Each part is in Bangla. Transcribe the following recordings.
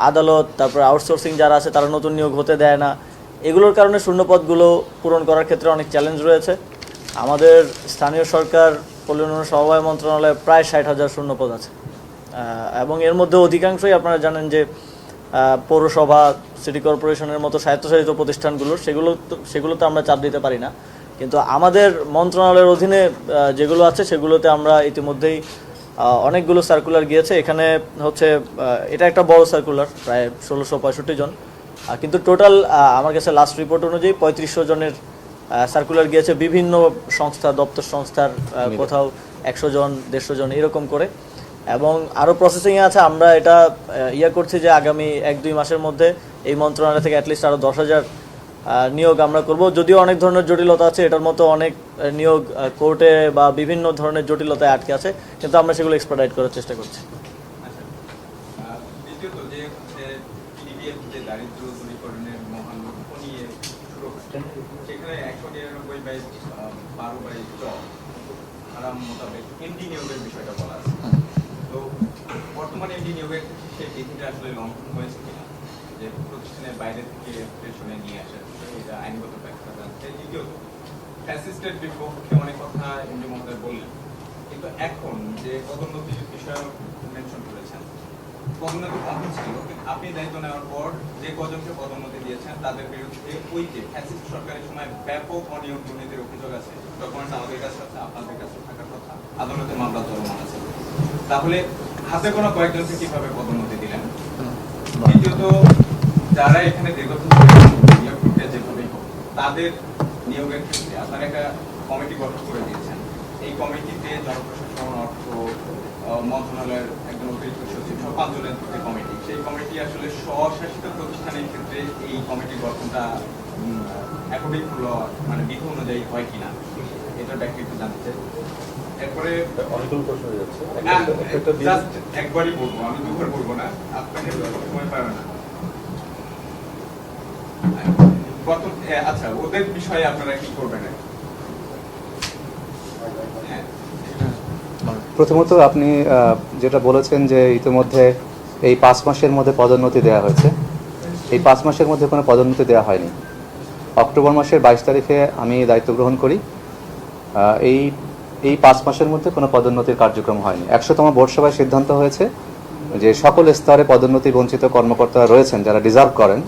আদালত, তারপরে আউটসোর্সিং যারা আছে তারা নতুন নিয়োগ হতে দেয় না। এগুলোর কারণে শূন্যপদগুলো পূরণ করার ক্ষেত্রে অনেক চ্যালেঞ্জ রয়েছে। আমাদের স্থানীয় সরকার পল্লী উন্নয়ন সমবায় মন্ত্রণালয়ে প্রায় 60,000 শূন্যপদ আছে, এবং এর মধ্যে অধিকাংশই আপনারা জানেন যে পৌরসভা, সিটি কর্পোরেশনের মতো স্বায়ত্তশাসিত প্রতিষ্ঠানগুলোর সেগুলোতে আমরা চাপ দিতে পারি না। কিন্তু আমাদের মন্ত্রণালয়ের অধীনে যেগুলো আছে সেগুলোতে আমরা ইতিমধ্যেই অনেকগুলো সার্কুলার গিয়েছে। এখানে হচ্ছে এটা একটা বড় সার্কুলার, প্রায় 1665 জন, কিন্তু টোটাল আমার কাছে লাস্ট রিপোর্ট অনুযায়ী 3500 জনের সার্কুলার গিয়েছে বিভিন্ন সংস্থা, দপ্তর সংস্থার, কোথাও 100 জন, 150 জন এরকম করে, এবং আরও প্রসেসিংয়ে আছে। আমরা এটা করছি যে আগামী 1-2 মাসের মধ্যে এই মন্ত্রণালয় থেকে অ্যাটলিস্ট আরও 10,000 নিয়োগ আমরা করব। যদিও অনেক ধরনের জটিলতা আছে, এটার মতো অনেক নিয়োগ কোর্টে বা বিভিন্ন ধরনের জটিলতায় আটকে আছে, কিন্তু আমরা সেগুলো এক্সপার্টাইট করার চেষ্টা করছি। বর্তমানে এমডি নিয়োগের সেই বিধিটা আসলে লঙ্ঘন হয়েছে কিনা, যে প্রতিষ্ঠানের বাইরে থেকে পেছনে নিয়ে আসা, এটা আইনগত ব্যাখ্যা জানতে। দ্বিতীয়ত, ফ্যাসিস্টের বিপক্ষে অনেক কথা এমডি মহোদয় বললেন, কিন্তু এখন যে পদোন্নতির বিষয়ে মেনশন করেছেন, পদোন্নতি কখন ছিল, আপনি দায়িত্ব নেওয়ার পর যে কজনকে পদোন্নতি দিয়েছেন তাদের বিরুদ্ধে ওই যে ফ্যাসিস্ট সরকারের সময় ব্যাপক অনিয়ম দুর্নীতির অভিযোগ আছে, ডকুমেন্টস আমাদের কাছে আছে, আপনাদের কাছে থাকার কথা, আদালতে মামলা চলমান আছে। তাহলে হাতে কোনো কয়েকজনকে কিভাবে পদোন্নতি দিলেন? দ্বিতীয়ত, যারা এখানে দীর্ঘদিন নিয়োগ প্রক্রিয়া যেভাবেই হোক, তাদের নিয়োগের ক্ষেত্রে আপনারা একটা কমিটি গঠন করে দিয়েছেন। এই কমিটিতে জনপ্রশাসন, অর্থ মন্ত্রণালয়ের একজন অতিরিক্ত সচিব সহ 5 জনের যে কমিটি, সেই কমিটি আসলে স্বশাসিত প্রতিষ্ঠানের ক্ষেত্রে এই কমিটি গঠনটা অ্যাকর্ডিং টু ল, মানে বিধি অনুযায়ী হয় কিনা, এটার ব্যাখ্যা একটু জানতে চাই। এরপরে অনেকগুলো প্রশ্ন হয়ে যাচ্ছে, একবারই বলবো, আমি দুবার বলবো না, আপনাকে সময় পাবে না। আচ্ছা, ওদের বিষয়ে আপনারা কি করবেন? প্রথমত আপনি যেটা বলেছেন যে ইতিমধ্যে এই 5 মাসের মধ্যে পদোন্নতি দেওয়া হয়েছে, এই 5 মাসের মধ্যে কোনো পদোন্নতি দেওয়া হয়নি। অক্টোবর মাসের 22 তারিখে আমি দায়িত্ব গ্রহণ করি। এই 5 মাসের মধ্যে কোনো পদোন্নতির কার্যক্রম হয়নি। 100তম বোর্ড সভায় সিদ্ধান্ত হয়েছে যে সকল স্তরে পদোন্নতি বঞ্চিত কর্মকর্তারা রয়েছেন যারা ডিজার্ভ করেন,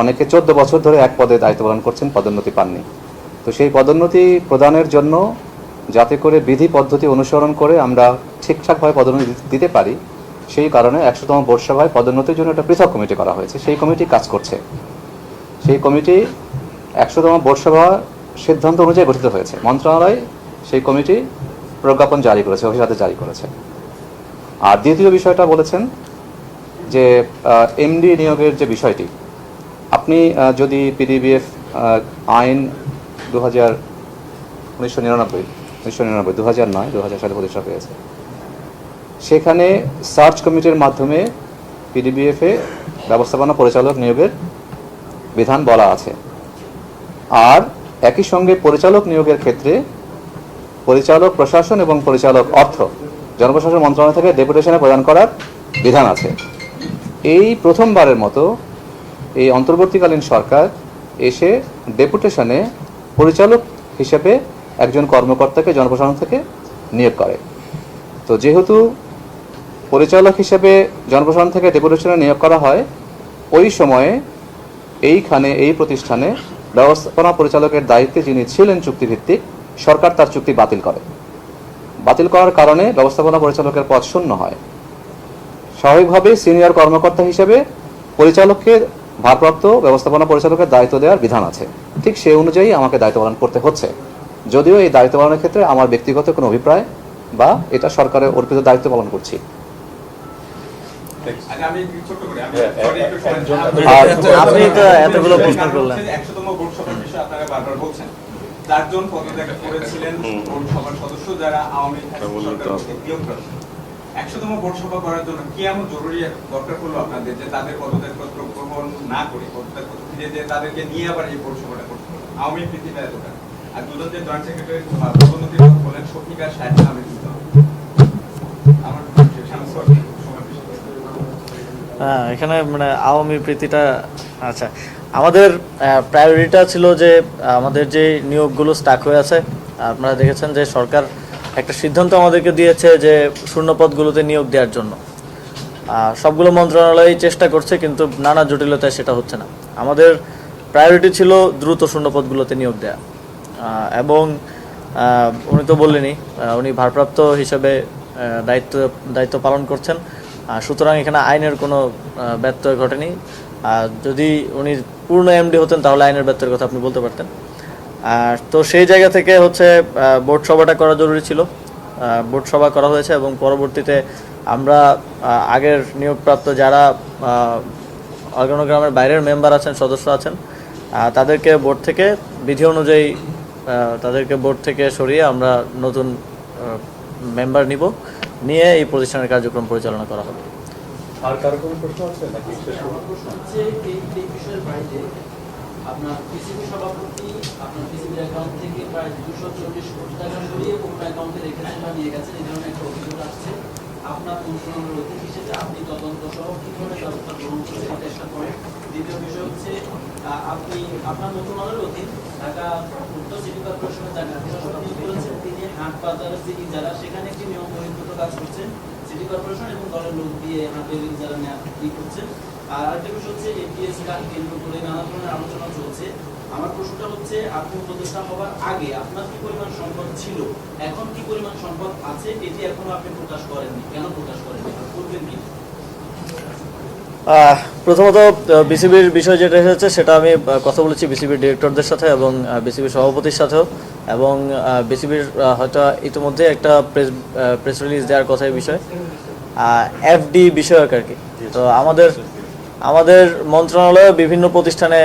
অনেকে 14 বছর ধরে এক পদে দায়িত্ব পালন করছেন, পদোন্নতি পাননি। তো সেই পদোন্নতি প্রদানের জন্য যাতে করে বিধি পদ্ধতি অনুসরণ করে আমরা ঠিকঠাকভাবে পদোন্নতি দিতে পারি, সেই কারণে 100তম বোর্ড সভায় পদোন্নতির জন্য একটা পৃথক কমিটি করা হয়েছে। সেই কমিটি কাজ করছে। সেই কমিটি 100তম বোর্ড সভা সিদ্ধান্ত অনুযায়ী গঠিত হয়েছে। মন্ত্রণালয় সেই কমিটি প্রজ্ঞাপন জারি করেছে, অভিজাতে জারি করেছে। আর দ্বিতীয় বিষয়টা বলেছেন যে এমডি নিয়োগের যে বিষয়টি, আপনি যদি পিডিবিএফ আইন 1999 2009 সালে প্রতিষ্ঠা হয়েছে, সেখানে সার্চ কমিটির মাধ্যমে পিডিবিএফে ব্যবস্থাপনা পরিচালক নিয়োগের বিধান বলা আছে। আর একই সঙ্গে পরিচালক নিয়োগের ক্ষেত্রে পরিচালক প্রশাসন এবং পরিচালক অর্থ জনপ্রশাসন মন্ত্রণালয় থেকে ডেপুটেশনে প্রদান করার বিধান আছে। এই প্রথমবারের মতো এই অন্তর্বর্তীকালীন সরকার এসে ডেপুটেশনে পরিচালক হিসেবে একজন কর্মকর্তাকে জনপ্রশাসন থেকে নিয়োগ করে। তো যেহেতু পরিচালক হিসেবে জনপ্রশাসন থেকে ডেপুটেশনে নিয়োগ করা হয়, ওই সময়ে এই প্রতিষ্ঠানে ব্যবস্থাপনা পরিচালকের দায়িত্বে যিনি ছিলেন চুক্তিভিত্তিক, সরকার তার চুক্তি বাতিল করার কারণে ব্যবস্থাপনা পরিচালকের পদ শূন্য হয়। স্বাভাবিকভাবেই সিনিয়র কর্মকর্তা হিসেবে পরিচালককে ভারপ্রাপ্ত ব্যবস্থাপনা পরিচালকের দায়িত্ব দেওয়ার বিধান আছে। ঠিক সেই অনুযায়ী আমাকে দায়িত্ব পালন করতে হচ্ছে, যদিও এই দায়িত্ব পালনের ক্ষেত্রে আমার ব্যক্তিগত কোনো অভিপ্রায় বা এটা সরকারের অর্পিত দায়িত্ব পালন করছি। আপনি তো এতগুলো প্রশ্ন করলেন। 100তম বোর্ড সভার বিষয়ে আপনারা বারবার বলছেন 4 জন পদত্যাগ করেছিলেন বোর্ড সভার সদস্য, যারা আওয়ামী সরকারের বিয়োগ করেছেন। 100তম বোর্ড সভা করার জন্য কি এমন জরুরি দরকার পড়লো আপনাদের যে তাদের পদত্যাগপত্র গ্রহণ না করে পদত্যাগপত্র ফিরে দিয়ে তাদেরকে নিয়ে আবার এই বোর্ড সভাটা করতে হলো? আওয়ামী পৃথিবীতে এতটা। আর দুজন যে জয়েন্ট সেক্রেটারি পদোন্নতির কথা বলেন, শফিক আর শাহিন আহমেদ, আমার হ্যাঁ, এখানে মানে আওয়ামী প্রীতিটা, আচ্ছা আমাদের প্রায়োরিটিটা ছিল যে আমাদের যে নিয়োগগুলো স্টাক হয়ে আছে, আপনারা দেখেছেন যে সরকার একটা সিদ্ধান্ত আমাদেরকে দিয়েছে যে শূন্যপদগুলোতে নিয়োগ দেওয়ার জন্য। সবগুলো মন্ত্রণালয়ই চেষ্টা করছে, কিন্তু নানা জটিলতায় সেটা হচ্ছে না। আমাদের প্রায়োরিটি ছিল দ্রুত শূন্যপদগুলোতে নিয়োগ দেওয়া, এবং উনি তো বললেনই উনি ভারপ্রাপ্ত হিসেবে দায়িত্ব পালন করছেন। সুতরাং এখানে আইনের কোনো ব্যত্যয় ঘটেনি। যদি উনি পূর্ণ এমডি হতেন তাহলে আইনের ব্যত্যয়ের কথা আপনি বলতে পারতেন। তো সেই জায়গা থেকে হচ্ছে বোর্ড সভাটা করা জরুরি ছিল। বোর্ড সভা করা হয়েছে এবং পরবর্তীতে আমরা আগের নিয়োগপ্রাপ্ত যারা অর্গানোগ্রামের বাইরের মেম্বার আছেন, সদস্য আছেন, তাদেরকে বোর্ড থেকে বিধি অনুযায়ী তাদেরকে বোর্ড থেকে সরিয়ে আমরা নতুন মেম্বার নিয়ে এই প্রতিষ্ঠানের কার্যক্রম পরিচালনা করা হবে। আর কারো কোনো প্রশ্ন আছে নাকি শেষ করব? আমার প্রশ্ন হচ্ছে এই বিষয়ের বাইরে আপনার পিসিবি সভাপতি আপনার পিসিবির অ্যাকাউন্ট থেকে প্রায় 240 কোটি টাকা সরিয়ে অন্য অ্যাকাউন্টে রেখেছেন বা নিয়ে গেছেন, এই ধরনের একটা অভিযোগ আসছে। আপনার মন্ত্রণালয়ের অধীন হিসেবে আপনি তদন্ত সহ কি ধরনের ব্যবস্থা গ্রহণ করতে চেষ্টা করেন? দ্বিতীয় বিষয় হচ্ছে আপনি আপনার মন্ত্রণালয়ের অধীন ঢাকা উত্তর সিটি কর্পোরেশনের জায়গা প্রশাসক করেছেন, তিনি হাট বাজারের যে ইজারা সেখানে একটি নিয়ম বহির্ভূত কাজ করছেন সিটি কর্পোরেশন এবং দলের লোক দিয়ে হাটের ইজারা নেওয়া করছেন। আর আরেকটা বিষয় হচ্ছে এপিএস কার্ড কেন্দ্র করে নানা ধরনের আলোচনা চলছে। আমার প্রশ্নটা হচ্ছে আপনি উপদেষ্টা হওয়ার আগে আপনার কি পরিমাণ সম্পদ ছিল, এখন কি পরিমাণ সম্পদ আছে, এটি এখনো আপনি প্রকাশ করেননি, কেন প্রকাশ করেননি, করবেন কি? প্রথমত বিসিবির বিষয় যেটা এসেছে সেটা আমি কথা বলেছি বিসিবির ডিরেক্টরদের সাথে এবং বিসিবির সভাপতির সাথেও, এবং বিসিবির হয়তো ইতিমধ্যে একটা প্রেস রিলিজ দেওয়ার কথা এই বিষয়ে, এফডি বিষয়ক আর কি। তো আমাদের মন্ত্রণালয়ে বিভিন্ন প্রতিষ্ঠানে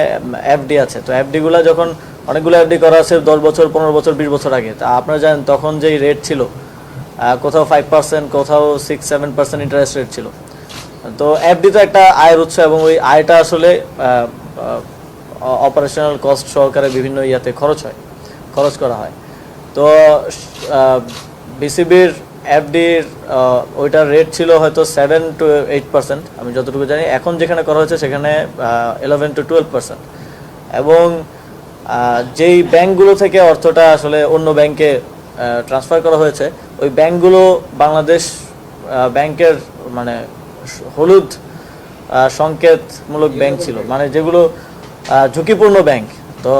এফডি আছে। তো এফডিগুলো যখন অনেকগুলো এফডি করা আছে 10 বছর, 15 বছর, 20 বছর আগে, তা আপনারা জানেন তখন যেই রেট ছিল, কোথাও 5%, কোথাও 6-7% ইন্টারেস্ট রেট ছিল। তো এফডি তো একটা আয়ের উৎস, এবং ওই আয়টা আসলে অপারেশনাল কস্ট সহকারে বিভিন্ন ইয়াতে খরচ করা হয়। তো বিসিবির এফডির ওইটার রেট ছিল হয়তো 7-8%, আমি যতটুকু জানি। এখন যেখানে করা হয়েছে সেখানে 11-12%, এবং যেই ব্যাংকগুলো থেকে অর্থটা আসলে অন্য ব্যাংকে ট্রান্সফার করা হয়েছে, ওই ব্যাংকগুলো বাংলাদেশ ব্যাংকের মানে হলুদ সংকেতমূলক ব্যাংক ছিল, মানে যেগুলো ঝুঁকিপূর্ণ ব্যাংক। তো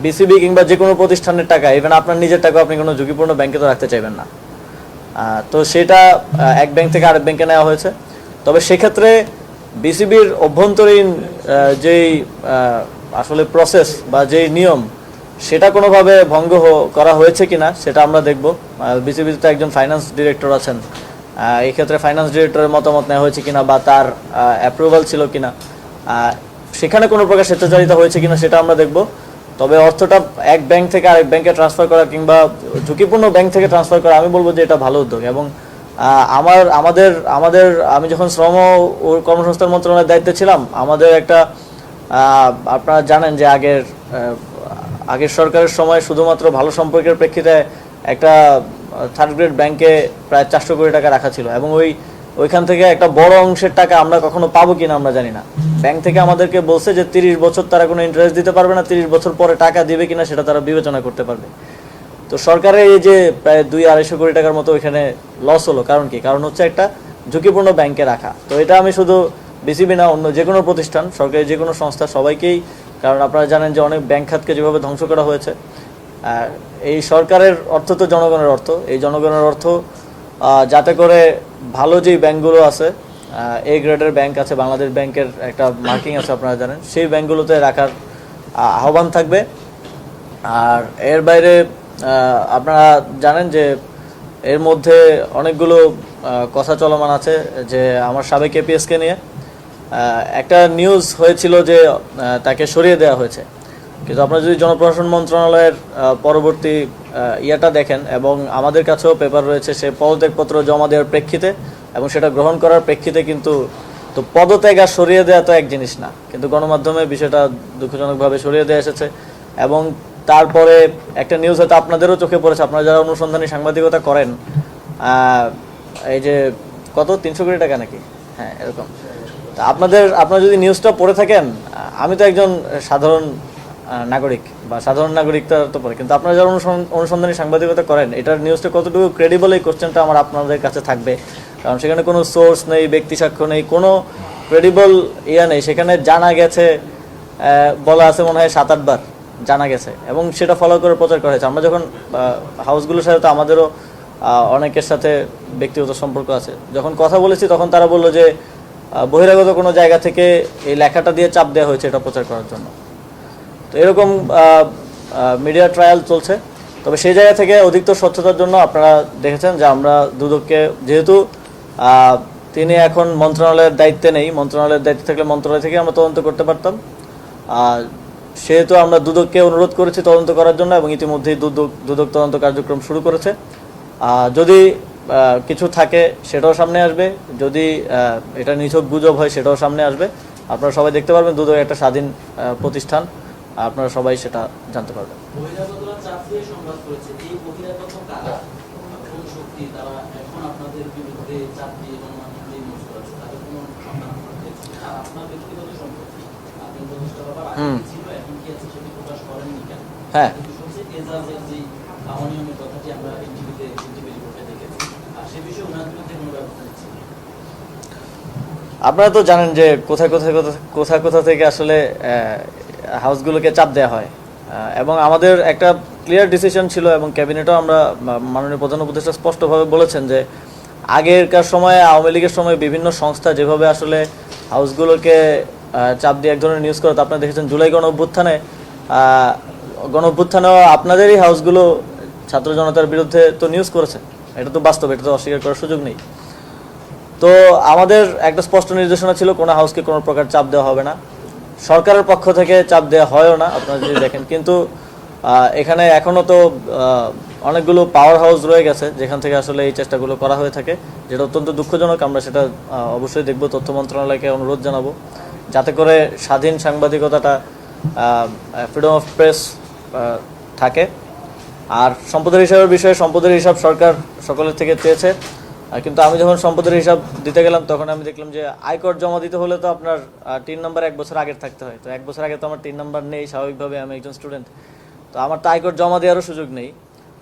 বিসিবি কিংবা যে কোনো প্রতিষ্ঠানের টাকা, ইভেন আপনার নিজের টাকা আপনি কোনো ঝুঁকিপূর্ণ ব্যাংকে তো রাখতে চাইবেন না। তো সেটা এক ব্যাংক থেকে আরেক ব্যাংকে নেওয়া হয়েছে। তবে সেক্ষেত্রে বিসিবির অভ্যন্তরীণ যেই আসলে প্রসেস বা যেই নিয়ম, সেটা কোনোভাবে ভঙ্গ করা হয়েছে কিনা সেটা আমরা দেখব। বিসিবিতে একজন ফাইন্যান্স ডিরেক্টর আছেন, এই ক্ষেত্রে ফাইন্যান্স ডিরেক্টরের মতামত নেওয়া হয়েছে কিনা বা তার অ্যাপ্রুভাল ছিল কিনা, সেখানে কোনো প্রকার স্বেচ্ছাচারিতা হয়েছে কিনা সেটা আমরা দেখব। তবে অর্থটা এক ব্যাংক থেকে আরেক ব্যাংকে ট্রান্সফার করা কিংবা ঝুঁকিপূর্ণ ব্যাংক থেকে ট্রান্সফার করা, আমি বলবো যে এটা ভালো উদ্যোগ। এবং আমি যখন শ্রম ও কর্মসংস্থান মন্ত্রণালয়ের দায়িত্বে ছিলাম, আমাদের একটা আপনারা জানেন যে আগের সরকারের সময় শুধুমাত্র ভালো সম্পর্কের প্রেক্ষিতে একটা থার্ড গ্রেড ব্যাংকে প্রায় 400 কোটি টাকা রাখা ছিল, এবং ওইখান থেকে একটা বড় অংশের টাকা আমরা কখনো পাবো কিনা আমরা জানি না। ব্যাংক থেকে আমাদেরকে বলছে যে 30 বছর তারা কোনো ইন্টারেস্ট দিতে পারবে না, 30 বছর পরে টাকা দিবে কিনা সেটা তারা বিবেচনা করতে পারবে। তো সরকারের এই যে প্রায় 200-250 কোটি টাকার মতো ওইখানে লস হলো, কারণ কি? কারণ হচ্ছে একটা ঝুঁকিপূর্ণ ব্যাংকে রাখা। তো এটা আমি শুধু বিসিবি না, অন্য যে কোনো প্রতিষ্ঠান, সরকারি যে কোনো সংস্থা, সবাইকেই, কারণ আপনারা জানেন যে অনেক ব্যাংক খাতকে যেভাবে ধ্বংস করা হয়েছে, এই সরকারের অর্থ তো জনগণের অর্থ, এই জনগণের অর্থ যাতে করে ভালো যেই ব্যাংকগুলো আছে, এ গ্রেডের ব্যাংক আছে, বাংলাদেশ ব্যাংকের একটা মার্কিং আছে আপনারা জানেন, সেই ব্যাংকগুলোতে রাখার আহ্বান থাকবে। আর এর বাইরে আপনারা জানেন যে এর মধ্যে অনেকগুলো কথা চলমান আছে, যে আমার সাবেক এপিএসকে নিয়ে একটা নিউজ হয়েছিল যে তাকে সরিয়ে দেওয়া হয়েছে। কিন্তু আপনারা যদি জনপ্রশাসন মন্ত্রণালয়ের পরবর্তী ইয়াটা দেখেন, এবং আমাদের কাছেও পেপার রয়েছে, সে পদত্যাগপত্র জমা দেওয়ার প্রেক্ষিতে এবং সেটা গ্রহণ করার প্রেক্ষিতে, কিন্তু তো পদত্যাগ আর সরিয়ে দেওয়া তো এক জিনিস না, কিন্তু গণমাধ্যমে বিষয়টা দুঃখজনকভাবে সরিয়ে দেওয়া এসেছে। এবং তারপরে একটা নিউজ হয়তো আপনাদেরও চোখে পড়েছে, আপনারা যারা অনুসন্ধানী সাংবাদিকতা করেন, এই যে কত 300 কোটি টাকা নাকি, হ্যাঁ এরকম, তা আপনারা যদি নিউজটা পড়ে থাকেন, আমি তো একজন সাধারণ নাগরিক বা সাধারণ নাগরিকটা তো পড়ে, কিন্তু আপনারা যারা অনুসন্ধানী সাংবাদিকতা করেন, এটার নিউজটা কতটুকু ক্রেডিবল এই কোশ্চেনটা আমার আপনাদের কাছে থাকবে। কারণ সেখানে কোনো সোর্স নেই, ব্যক্তি সাক্ষ্য নেই, কোনো ক্রেডিবল নেই। সেখানে জানা গেছে বলা আছে মনে হয় 7-8 বার জানা গেছে, এবং সেটা ফলো করে প্রচার করা হয়েছে। আমরা যখন হাউসগুলোর সাথে তো আমাদেরও অনেকের সাথে ব্যক্তিগত সম্পর্ক আছে, যখন কথা বলেছি তখন তারা বললো যে বহিরাগত কোনো জায়গা থেকে এই লেখাটা দিয়ে চাপ দেওয়া হয়েছে এটা প্রচার করার জন্য। তো এরকম মিডিয়া ট্রায়াল চলছে। তবে সেই জায়গা থেকে অধিকতর স্বচ্ছতার জন্য আপনারা দেখেছেন যে আমরা দুদককে, যেহেতু তিনি এখন মন্ত্রণালয়ের দায়িত্বে নেই, মন্ত্রণালয়ের দায়িত্বে থাকলে মন্ত্রণালয় থেকে আমরা তদন্ত করতে পারতাম, সেহেতু আমরা দুদককে অনুরোধ করেছি তদন্ত করার জন্য, এবং ইতিমধ্যেই দুদক তদন্ত কার্যক্রম শুরু করেছে। যদি কিছু থাকে সেটাও সামনে আসবে, যদি এটা নিছক গুজব হয় সেটাও সামনে আসবে। আপনারা সবাই দেখতে পারবেন দুদক একটা স্বাধীন প্রতিষ্ঠান, আপনারা সবাই সেটা জানতে পারবেন। বহিরাগতরা চাপ দিয়ে সংবাদ করেছে, এই বহিরাগত কারা, কোন শক্তি তারা এখন আপনাদের বিরুদ্ধে চাপ দিয়ে গণমাধ্যমে নিউজ করেছে, তাদের কোনো সন্ধান পেয়েছে? আর আপনার ব্যক্তিগত সম্পত্তি আপনি প্রতিষ্ঠা ব্যাপার আগে ছিল, এখন কি আছে সেটি প্রকাশ করেননি কেন? হ্যাঁ, হচ্ছে এজাজের যে অনিয়মের কথাটি আমরা এনটিভিতে রিপোর্টে দেখেছি, আর সে বিষয়ে ওনার বিরুদ্ধে কোনো ব্যবস্থা নিচ্ছে না। আপনারা তো জানেন যে কোথা থেকে আসলে হাউসগুলোকে চাপ দেওয়া হয়, এবং আমাদের একটা ক্লিয়ার ডিসিশন ছিল, এবং ক্যাবিনেটও আমরা মাননীয় প্রধান উপদেষ্টা স্পষ্টভাবে বলেছেন যে আগেরকার সময়ে আওয়ামী লীগের সময় বিভিন্ন সংস্থা যেভাবে আসলে হাউসগুলোকে চাপ দিয়ে এক ধরনের নিউজ করতো, আপনারা দেখেছেন জুলাই গণ অভ্যুত্থানেও আপনাদেরই হাউসগুলো ছাত্র জনতার বিরুদ্ধে তো নিউজ করেছে, এটা তো বাস্তব, এটা তো অস্বীকার করার সুযোগ নেই। তো আমাদের একটা স্পষ্ট নির্দেশনা ছিল কোনো হাউসকে কোনো প্রকার চাপ দেওয়া হবে না, সরকারের পক্ষ থেকে চাপ দেওয়া হয়ও না, আপনারা যদি দেখেন। কিন্তু এখানে এখনও তো অনেকগুলো পাওয়ার হাউস রয়ে গেছে যেখান থেকে আসলে এই চেষ্টাগুলো করা হয়ে থাকে, যেটা অত্যন্ত দুঃখজনক। আমরা সেটা অবশ্যই দেখব, তথ্য মন্ত্রণালয়কে অনুরোধ জানাবো যাতে করে স্বাধীন সাংবাদিকতাটা, ফ্রিডম অফ প্রেস থাকে। আর সম্পদের হিসাবের বিষয়ে সম্পদের হিসাব সরকার সকলের থেকে চেয়েছে, কিন্তু আমি যখন সম্পদের হিসাব দিতে গেলাম তখন আমি দেখলাম যে আয়কর জমা দিতে হলে তো আপনার 3 নাম্বার 1 বছর আগের থাকতে হয়। তো 1 বছর আগে তো আমার 3 নাম্বার নেই, স্বাভাবিকভাবে আমি একজন স্টুডেন্ট, তো আমার তো আয়কর জমা দেওয়ারও সুযোগ নেই।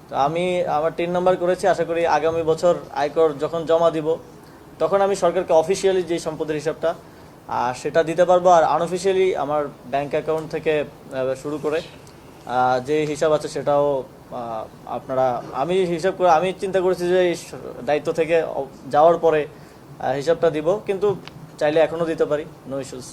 তো আমি আমার 3 নাম্বার করেছি, আশা করি আগামী বছর আয়কর যখন জমা দিব তখন আমি সরকারকে অফিসিয়ালি যে সম্পদের হিসাবটা সেটা দিতে পারবো। আর আনঅফিসিয়ালি আমার ব্যাংক অ্যাকাউন্ট থেকে শুরু করে যে হিসাব আছে সেটাও আমি চিন্তা করেছি যে এই দায়িত্ব থেকে যাওয়ার পরে হিসাবটা দিব, কিন্তু চাইলে এখনও দিতে পারি, নো ইস্যুস।